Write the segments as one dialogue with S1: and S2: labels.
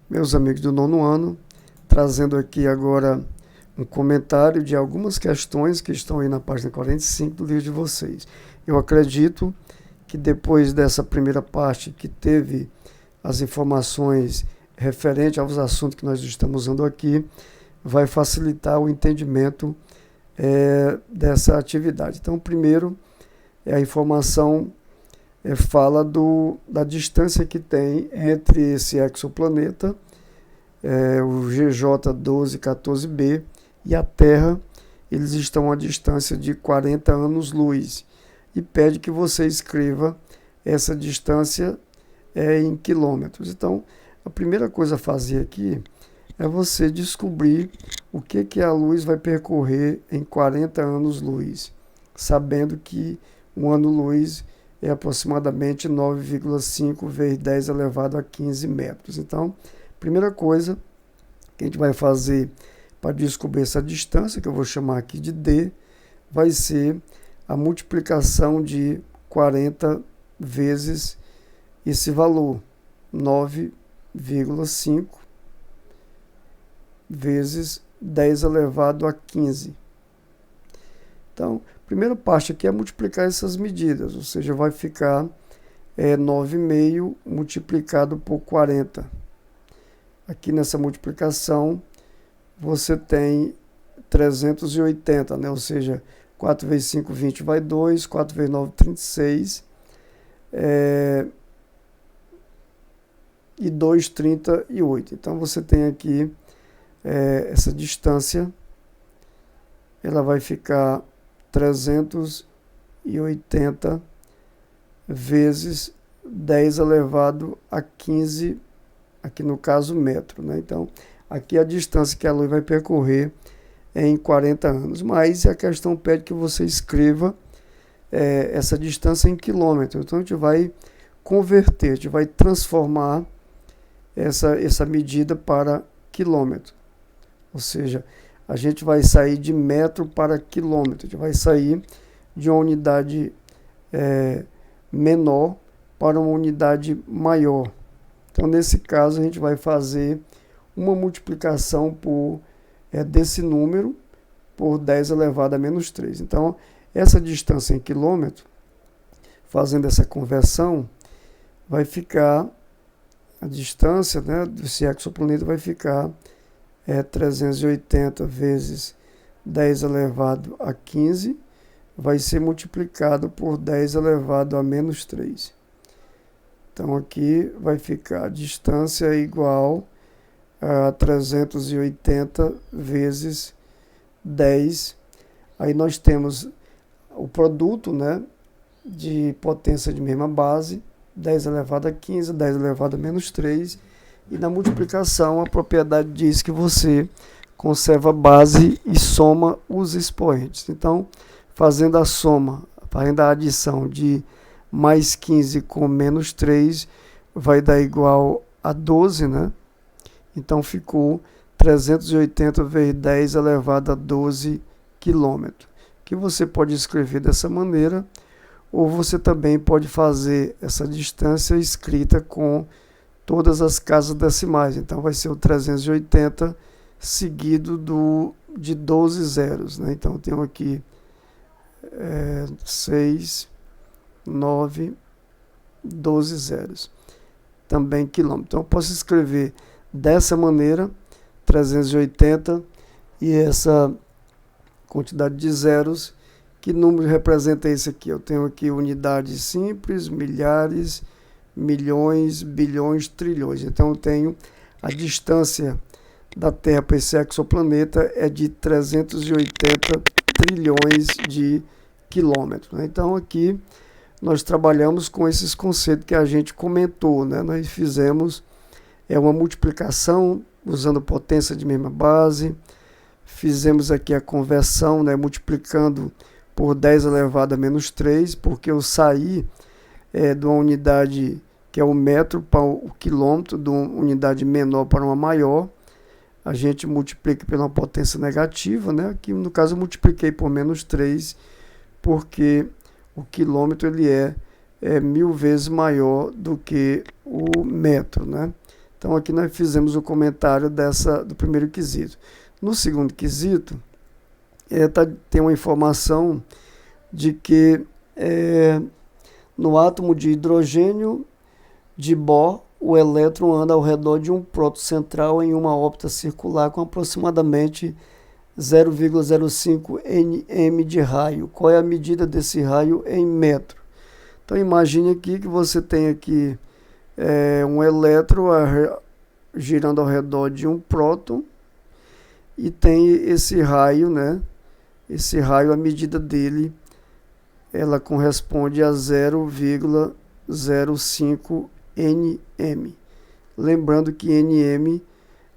S1: Meus amigos do nono ano, trazendo aqui agora um comentário de algumas questões que estão aí na página 45 do livro de vocês. Eu acredito que depois dessa primeira parte que teve as informações referentes aos assuntos que nós estamos usando aqui, vai facilitar o entendimento dessa atividade. Então, primeiro, a informação fala da distância que tem entre esse exoplaneta, o GJ 1214b, e a Terra. Eles estão a distância de 40 anos-luz, e pede que você escreva essa distância em quilômetros. Então, a primeira coisa a fazer aqui é você descobrir o que a luz vai percorrer em 40 anos-luz, sabendo que um ano-luz é aproximadamente 9,5 vezes 10 elevado a 15 metros. Então, primeira coisa que a gente vai fazer para descobrir essa distância, que eu vou chamar aqui de D, vai ser a multiplicação de 40 vezes esse valor, 9,5 vezes 10 elevado a 15. Então, a primeira parte aqui é multiplicar essas medidas, ou seja, vai ficar 9,5 multiplicado por 40. Aqui nessa multiplicação, você tem 380, né? Ou seja, 4 vezes 5, 20 vai 2, 4 vezes 9, 36, e 2, 38. Então, você tem aqui essa distância, ela vai ficar 380 vezes 10 elevado a 15, aqui no caso metro, né? Então, aqui a distância que a luz vai percorrer é em 40 anos, mas a questão pede que você escreva essa distância em quilômetros. Então, a gente vai converter, a gente vai transformar essa medida para quilômetro. Ou seja, a gente vai sair de metro para quilômetro, a gente vai sair de uma unidade menor para uma unidade maior. Então, nesse caso, a gente vai fazer uma multiplicação desse número por 10 elevado a menos 3. Então, essa distância em quilômetro, fazendo essa conversão, vai ficar, a distância, né, desse exoplaneta vai ficar 380 vezes 10 elevado a 15, vai ser multiplicado por 10 elevado a menos 3. Então, aqui vai ficar a distância igual a 380 vezes 10. Aí nós temos o produto, né, de potência de mesma base, 10 elevado a 15, 10 elevado a menos 3. E na multiplicação, a propriedade diz que você conserva a base e soma os expoentes. Então, fazendo a soma, fazendo a adição de mais 15 com menos 3, vai dar igual a 12, né? Então, ficou 380 vezes 10 elevado a 12 quilômetros, que você pode escrever dessa maneira, ou você também pode fazer essa distância escrita com todas as casas decimais. Então, vai ser o 380 seguido de 12 zeros, né? Então, eu tenho aqui 6, 9, 12 zeros. Também quilômetro. Então, eu posso escrever dessa maneira, 380, e essa quantidade de zeros. Que número representa esse aqui? Eu tenho aqui unidades simples, milhares, milhões, bilhões, trilhões. Então, eu tenho a distância da Terra para esse exoplaneta é de 380 trilhões de quilômetros, né? Então, aqui nós trabalhamos com esses conceitos que a gente comentou, né? Nós fizemos uma multiplicação usando potência de mesma base, fizemos aqui a conversão, né, multiplicando por 10 elevado a menos 3, porque eu saí de uma unidade que é o metro para o quilômetro, de uma unidade menor para uma maior. A gente multiplica pela potência negativa, né? Aqui no caso eu multipliquei por menos 3, porque o quilômetro ele é 1000 vezes maior do que o metro, né? Então aqui nós fizemos o comentário do primeiro quesito. No segundo quesito, tem uma informação de que no átomo de hidrogênio de Bohr, o elétron anda ao redor de um próton central em uma órbita circular com aproximadamente 0,05 nm de raio. Qual é a medida desse raio em metro? Então imagine aqui que você tem aqui um elétron girando ao redor de um próton e tem esse raio, né? Esse raio, a medida dele, ela corresponde a 0,05 nm. Lembrando que nm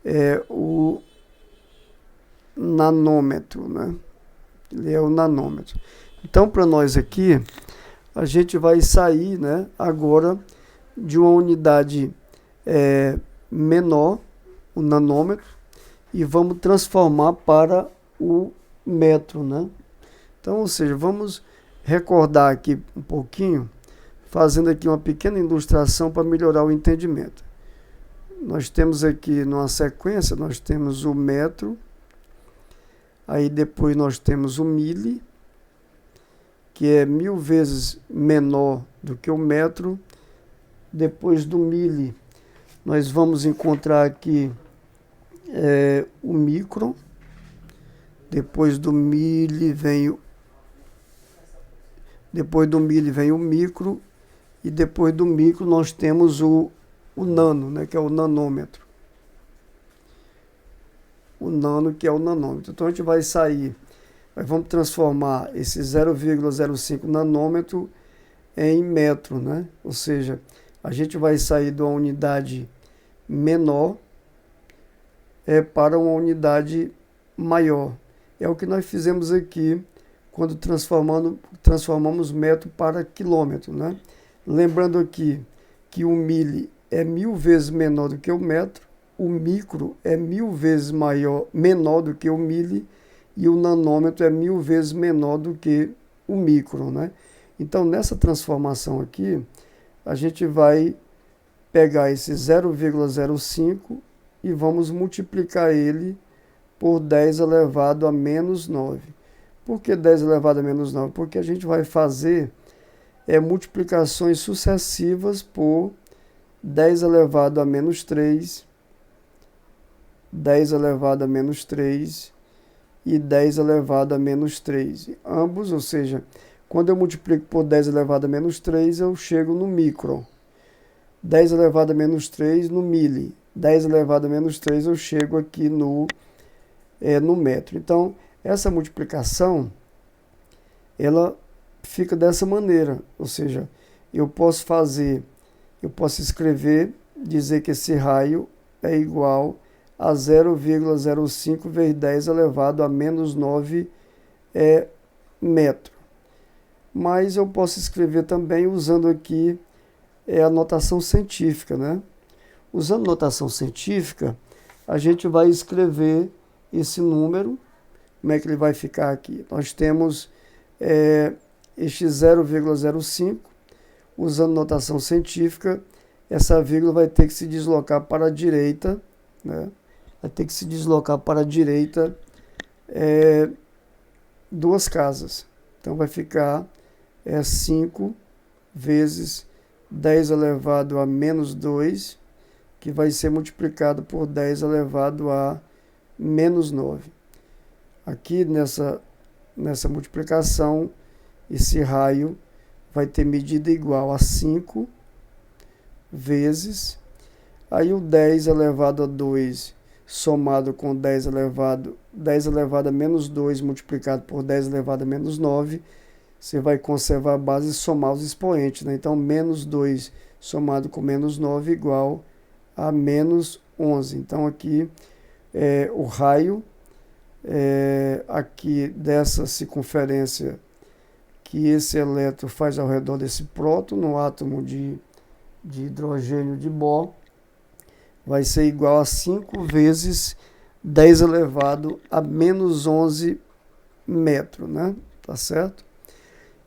S1: é o nanômetro, né? Ele é o nanômetro. Então, para nós aqui, a gente vai sair, né, agora de uma unidade menor, o nanômetro, e vamos transformar para o metro, né? Então, ou seja, vamos recordar aqui um pouquinho, fazendo aqui uma pequena ilustração para melhorar o entendimento. Nós temos aqui, numa sequência, nós temos o metro, aí depois nós temos o mili, que é 1000 vezes menor do que o metro. Depois do mili, nós vamos encontrar aqui o micron. Depois do mili vem o micro. E depois do micro nós temos o nano, né, que é o nanômetro. O nano, que é o nanômetro. Então a gente vai sair, nós vamos transformar esse 0,05 nanômetro em metro, né? Ou seja, a gente vai sair de uma unidade menor para uma unidade maior. É o que nós fizemos aqui quando transformamos metro para quilômetro, né? Lembrando aqui que o mili é 1000 vezes menor do que o metro, o micro é 1000 vezes menor do que o mili e o nanômetro é 1000 vezes menor do que o micro, né? Então, nessa transformação aqui, a gente vai pegar esse 0,05 e vamos multiplicar ele por 10 elevado a menos 9. Por que 10 elevado a menos 9? Porque a gente vai fazer multiplicações sucessivas por 10 elevado a menos 3, 10 elevado a menos 3 e 10 elevado a menos 3. Ambos, ou seja, quando eu multiplico por 10 elevado a menos 3, eu chego no micron. 10 elevado a menos 3 no mili. 10 elevado a menos 3 eu chego aqui no metro. Então, essa multiplicação, ela fica dessa maneira. Ou seja, eu posso escrever, dizer que esse raio é igual a 0,05 vezes 10 elevado a menos 9 metro. Mas eu posso escrever também usando aqui a notação científica, né? Usando notação científica, a gente vai escrever esse número. Como é que ele vai ficar aqui? Nós temos este 0,05. Usando notação científica, essa vírgula vai ter que se deslocar para a direita, né? Vai ter que se deslocar para a direita 2 casas. Então vai ficar 5 vezes 10 elevado a menos 2, que vai ser multiplicado por 10 elevado a menos 9. Aqui nessa multiplicação, esse raio vai ter medida igual a 5 vezes, aí o 10 elevado a 2 somado com 10 elevado a menos 2 multiplicado por 10 elevado a menos 9, você vai conservar a base e somar os expoentes, né? Então, menos 2 somado com menos 9 igual a menos 11. Então, aqui o raio aqui dessa circunferência que esse elétron faz ao redor desse próton no átomo de hidrogênio de Bohr vai ser igual a 5 vezes 10 elevado a menos 11 metro, né? Tá certo?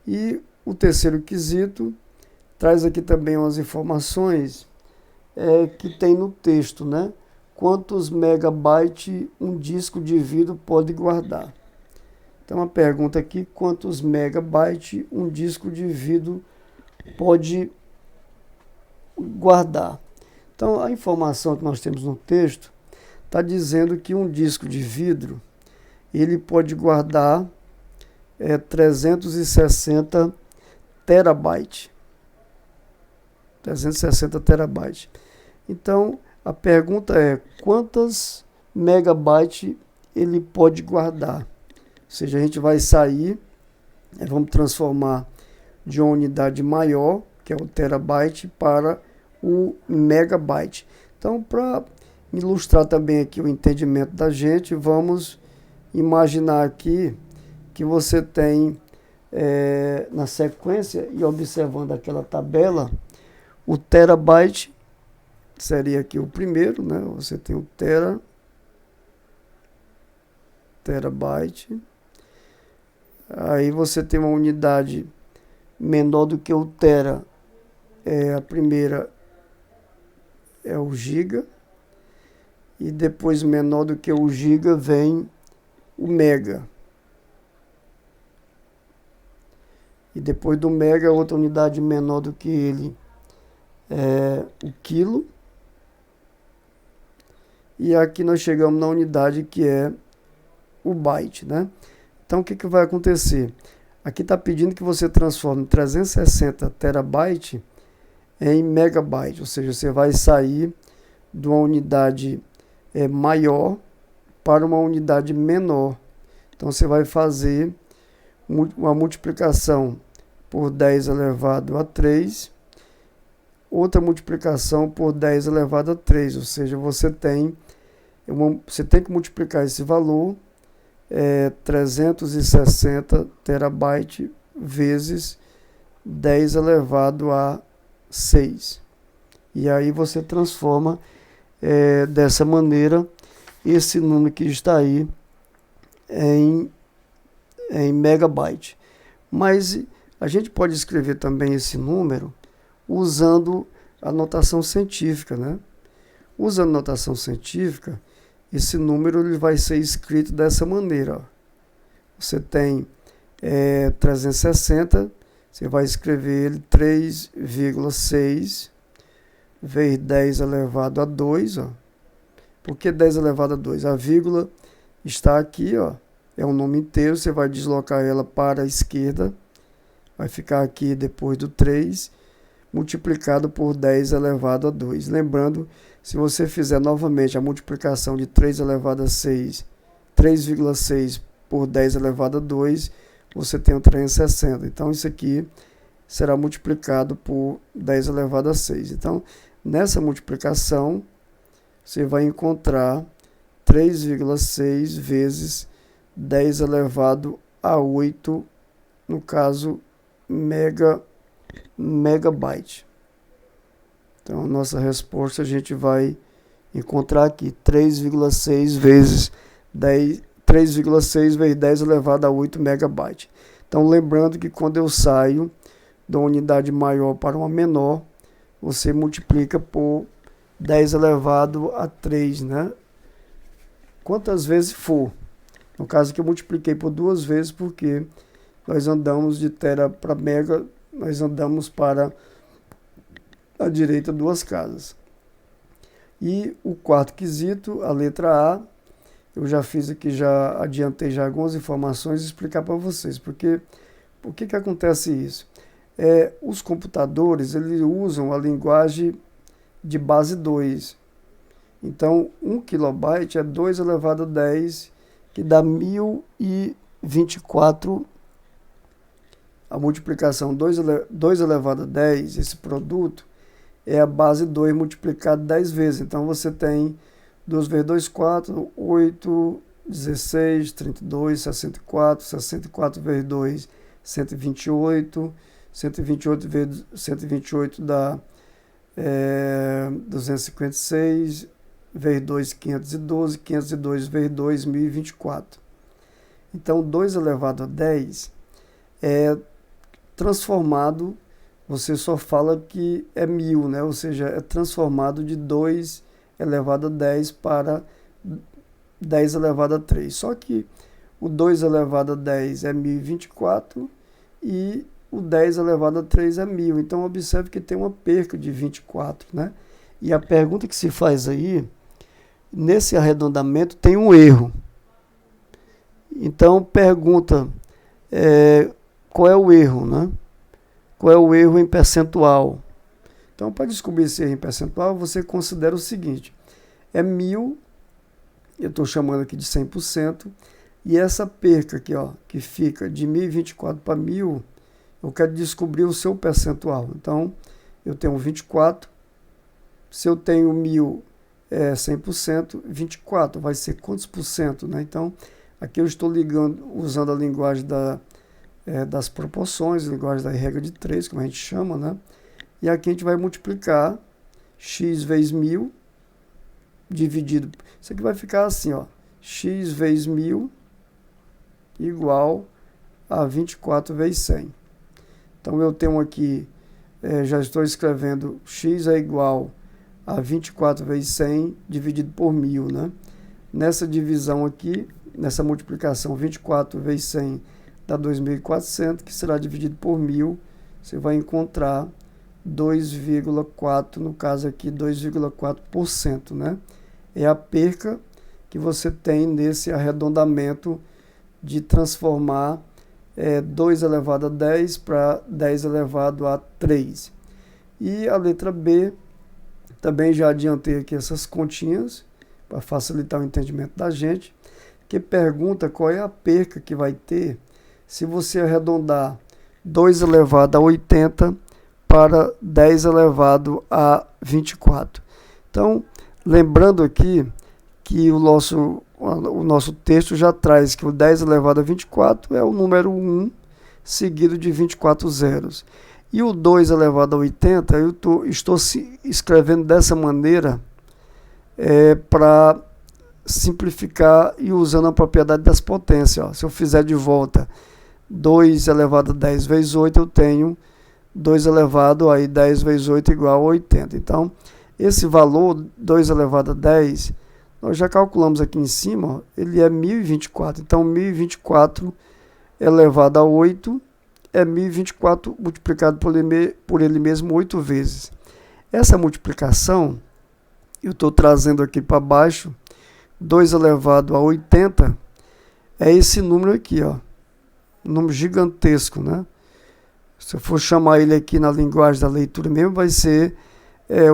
S1: E o terceiro quesito traz aqui também umas informações que tem no texto, né? Quantos megabytes um disco de vídeo pode guardar? Então a pergunta aqui, quantos megabytes um disco de vídeo pode guardar? Então a informação que nós temos no texto está dizendo que um disco de vidro ele pode guardar 360 terabytes. 360 terabytes. Então, a pergunta é, quantas megabytes ele pode guardar? Ou seja, a gente vai sair, vamos transformar de uma unidade maior, que é o terabyte, para o megabyte. Então, para ilustrar também aqui o entendimento da gente, vamos imaginar aqui que você tem na sequência, e observando aquela tabela, o terabyte seria aqui o primeiro, né? Você tem o terabyte. Aí você tem uma unidade menor do que o tera. A primeira é o giga. E depois, menor do que o giga, vem o mega. E depois do mega, outra unidade menor do que ele é o quilo. E aqui nós chegamos na unidade que é o byte, né? Então, o que vai acontecer? Aqui está pedindo que você transforme 360 terabyte em megabyte, ou seja, você vai sair de uma unidade maior para uma unidade menor. Então, você vai fazer uma multiplicação por 10 elevado a 3, outra multiplicação por 10 elevado a 3, ou seja, você tem que multiplicar esse valor 360 terabyte vezes 10 elevado a 6. E aí você transforma dessa maneira esse número que está aí em megabyte. Mas a gente pode escrever também esse número usando a notação científica, né? Usando a notação científica, esse número ele vai ser escrito dessa maneira. Ó. Você tem 360, você vai escrever ele 3,6 vezes 10 elevado a 2. Ó. Por que 10 elevado a 2? A vírgula está aqui, ó, é um número inteiro, você vai deslocar ela para a esquerda, vai ficar aqui depois do 3, multiplicado por 10 elevado a 2. Lembrando, se você fizer novamente a multiplicação de 3 elevado a 6, 3,6 por 10 elevado a 2, você tem o 360. Então, isso aqui será multiplicado por 10 elevado a 6. Então, nessa multiplicação, você vai encontrar 3,6 vezes 10 elevado a 8, no caso, megabyte. Então, a nossa resposta a gente vai encontrar aqui 3,6 vezes 10 elevado a 8 megabyte. Então, lembrando que quando eu saio de uma unidade maior para uma menor, você multiplica por 10 elevado a 3, né? Quantas vezes for. No caso que eu multipliquei por 2 vezes, porque nós andamos de tera para mega, nós andamos para a direita 2 casas. E o quarto quesito, a letra A, eu já fiz aqui, já adiantei já algumas informações e explicar para vocês. Porque por que acontece isso? Os computadores, eles usam a linguagem de base 2. Então, 1 kilobyte é 2 elevado a 10, que dá 1024. A multiplicação 2 elevado a 10, esse produto, é a base 2 multiplicado 10 vezes. Então, você tem 2 vezes 2, 4, 8, 16, 32, 64, 64 vezes 2, 128, 128 vezes 128 dá 256, vezes 2, 512, 502 vezes 2, 1024. Então, 2 elevado a 10 é transformado você só fala que é 1000, né? Ou seja, é transformado de 2 elevado a 10 para 10 elevado a 3. Só que o 2 elevado a 10 é 1024 e o 10 elevado a 3 é 1000. Então, observe que tem uma perca de 24, né? E a pergunta que se faz aí, nesse arredondamento, tem um erro. Então, pergunta, qual é o erro, né? Qual é o erro em percentual? Então, para descobrir esse erro em percentual, você considera o seguinte, é 1000, eu estou chamando aqui de 100%, e essa perca aqui, ó, que fica de 1024 para 1000, eu quero descobrir o seu percentual. Então, eu tenho 24, se eu tenho 1000 é 100%, 24 vai ser quantos por cento, né? Então, aqui eu estou usando a linguagem das proporções, a linguagem da regra de 3, como a gente chama, né? E aqui a gente vai multiplicar x vezes 1000 dividido. Isso aqui vai ficar assim, ó, x vezes 1000 igual a 24 vezes 100. Então, eu tenho aqui, já estou escrevendo x é igual a 24 vezes 100 dividido por 1000, né? Nessa divisão aqui, nessa multiplicação, 24 vezes 100 dá 2.400, que será dividido por 1000, você vai encontrar 2,4, no caso aqui 2,4%, né? É a perca que você tem nesse arredondamento de transformar 2 elevado a 10 para 10 elevado a 3. E a letra B, também já adiantei aqui essas continhas, para facilitar o entendimento da gente, que pergunta qual é a perca que vai ter se você arredondar 2 elevado a 80 para 10 elevado a 24. Então, lembrando aqui que o nosso texto já traz que o 10 elevado a 24 é o número 1, seguido de 24 zeros. E o 2 elevado a 80, eu estou escrevendo dessa maneira para simplificar e usando a propriedade das potências. Ó. Se eu fizer de volta 2 elevado a 10 vezes 8, eu tenho 2 elevado a 10 vezes 8 igual a 80. Então, esse valor, 2 elevado a 10, nós já calculamos aqui em cima, ó, ele é 1024. Então, 1024 elevado a 8 é 1024 multiplicado por ele mesmo 8 vezes. Essa multiplicação, eu estou trazendo aqui para baixo, 2 elevado a 80, é esse número aqui, ó, um número gigantesco, né? Se eu for chamar ele aqui na linguagem da leitura mesmo, vai ser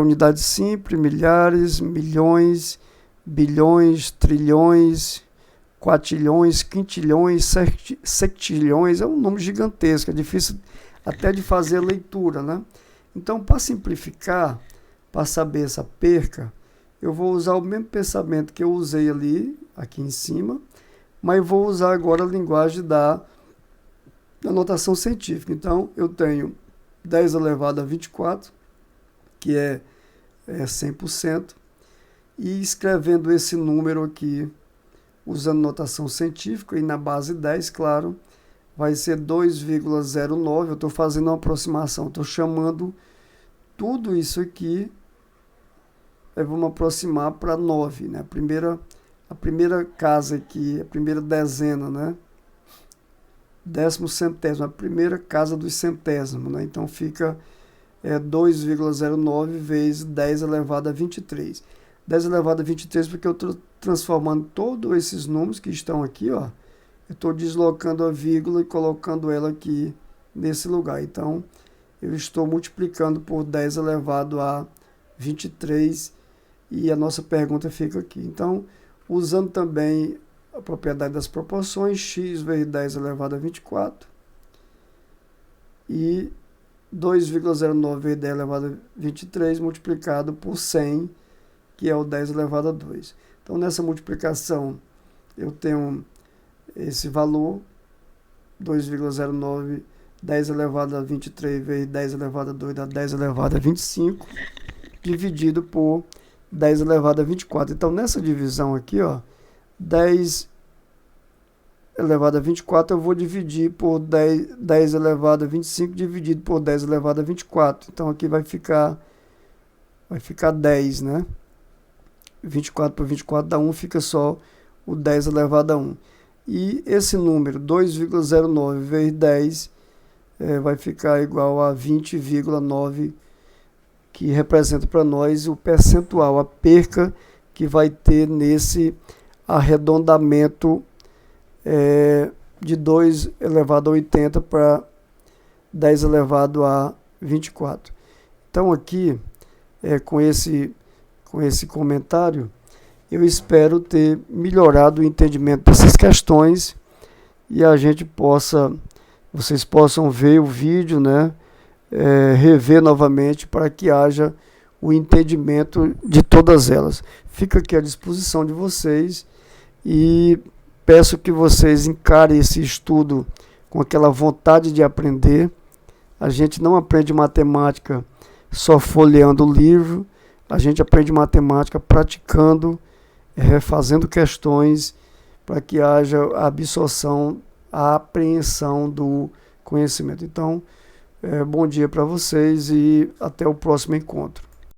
S1: unidade simples, milhares, milhões, bilhões, trilhões, quartilhões, quintilhões, sextilhões, é um número gigantesco, é difícil até de fazer a leitura, né? Então, para simplificar, para saber essa perca, eu vou usar o mesmo pensamento que eu usei ali, aqui em cima, mas vou usar agora a linguagem da notação científica. Então, eu tenho 10 elevado a 24, que é 100%, e escrevendo esse número aqui, usando notação científica, e na base 10, claro, vai ser 2,09. Eu estou fazendo uma aproximação, estou chamando tudo isso aqui, vamos aproximar para 9, né? A primeira casa aqui, a primeira dezena, né? 10º centésimo, a primeira casa dos centésimos, né? Então fica 2,09 vezes 10 elevado a 23. 10 elevado a 23 porque eu estou transformando todos esses números que estão aqui, ó. Eu estou deslocando a vírgula e colocando ela aqui nesse lugar. Então, eu estou multiplicando por 10 elevado a 23 e a nossa pergunta fica aqui. Então, usando também a propriedade das proporções, x vezes 10 elevado a 24 e 2,09 vezes 10 elevado a 23 multiplicado por 100, que é o 10 elevado a 2. Então, nessa multiplicação, eu tenho esse valor, 2,09, 10 elevado a 23 vezes 10 elevado a 2 dá 10 elevado a 25, dividido por 10 elevado a 24. Então, nessa divisão aqui, ó, 10 elevado a 24, eu vou dividir por 10 elevado a 25, dividido por 10 elevado a 24. Então aqui vai ficar 10, né? 24 por 24 dá 1, fica só o 10 elevado a 1. E esse número, 2,09 vezes 10, vai ficar igual a 20,9, que representa para nós o percentual, a perca que vai ter nesse arredondamento de 2 elevado a 80 para 10 elevado a 24. Então aqui, com esse comentário, eu espero ter melhorado o entendimento dessas questões e vocês possam ver o vídeo, né, rever novamente para que haja o entendimento de todas elas. Fica aqui à disposição de vocês e peço que vocês encarem esse estudo com aquela vontade de aprender. A gente não aprende matemática só folheando o livro, a gente aprende matemática praticando, fazendo questões, para que haja a absorção, a apreensão do conhecimento. Então, bom dia para vocês e até o próximo encontro.